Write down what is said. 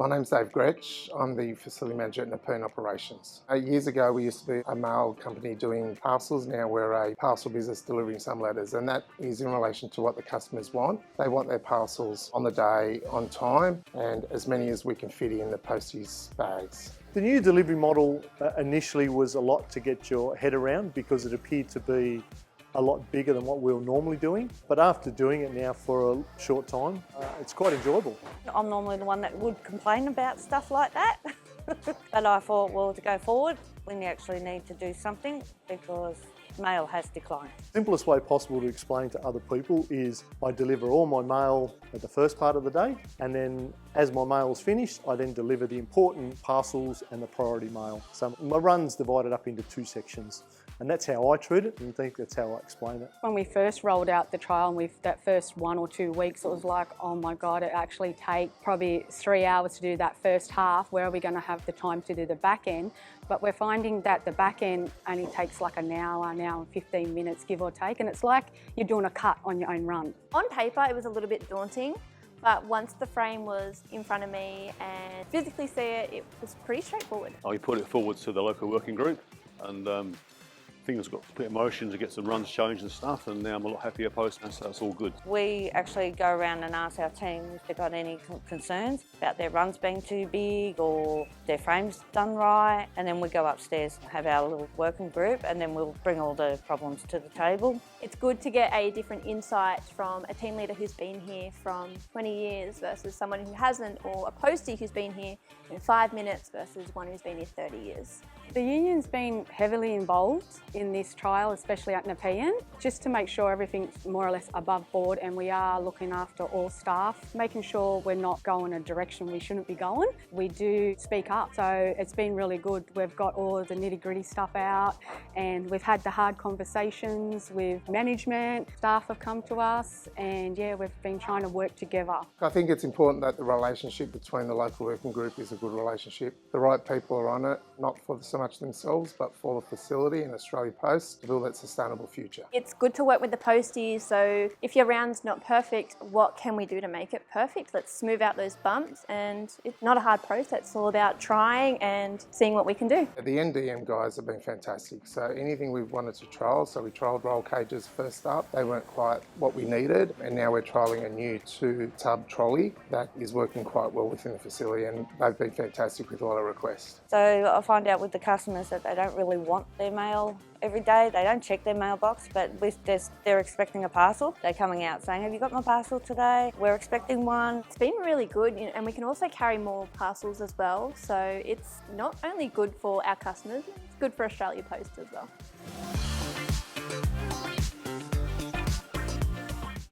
My name's Dave Gretsch. I'm the Facility Manager at Nepean Operations. 8 years ago we used to be a mail company doing parcels. Now we're a parcel business delivering some letters, and that is in relation to what the customers want. They want their parcels on the day, on time, and as many as we can fit in the posties bags. The new delivery model initially was a lot to get your head around because it appeared to be a lot bigger than what we were normally doing. But after doing it now for a short time, it's quite enjoyable. I'm normally the one that would complain about stuff like that. But I thought, well, to go forward, we actually need to do something because mail has declined. The simplest way possible to explain to other people is I deliver all my mail at the first part of the day, and then as my mail's finished, I then deliver the important parcels and the priority mail. So my run's divided up into two sections, and that's how I treat it, and I think that's how I explain it. When we first rolled out the trial, and that first 1 or 2 weeks, it was like, oh my God, it actually takes probably 3 hours to do that first half. Where are we going to have the time to do the back end? But we're finding that the back end only takes like an hour and 15 minutes, give or take, and it's like you're doing a cut on your own run. On paper, it was a little bit daunting, but once the frame was in front of me and physically see it, it was pretty straightforward. We put it forward to the local working group, and things got a bit of motion to get some runs changed and stuff, and now I'm a lot happier post, so it's all good. We actually go around and ask our team if they've got any concerns about their runs being too big or their frames done right, and then we go upstairs and have our little working group, and then we'll bring all the problems to the table. It's good to get a different insight from a team leader who's been here from 20 years versus someone who hasn't, or a postie who's been here in 5 minutes versus one who's been here 30 years. The union's been heavily involved in this trial, especially at Nepean, just to make sure everything's more or less above board, and we are looking after all staff, making sure we're not going a direction we shouldn't be going. We do speak up, so it's been really good. We've got all of the nitty-gritty stuff out, and we've had the hard conversations with management. Staff have come to us, and yeah, we've been trying to work together. I think it's important that the relationship between the local working group is a good relationship. The right people are on it, not for so much themselves, but for the facility and Australia Post to build that sustainable future. It's good to work with the posties, so if your round's not perfect, what can we do to make it perfect? Let's smooth out those bumps, and it's not a hard process. It's all about trying and seeing what we can do. The NDM guys have been fantastic, so anything we've wanted to trial, so we trialled roll cages first up, they weren't quite what we needed, and now we're trialling a new 2-tub trolley that is working quite well within the facility, and they've been fantastic with a lot of requests. So I find out with the customers that they don't really want their mail every day. They don't check their mailbox, but they're expecting a parcel. They're coming out saying, have you got my parcel today? We're expecting one. It's been really good, and we can also carry more parcels as well. So it's not only good for our customers, it's good for Australia Post as well.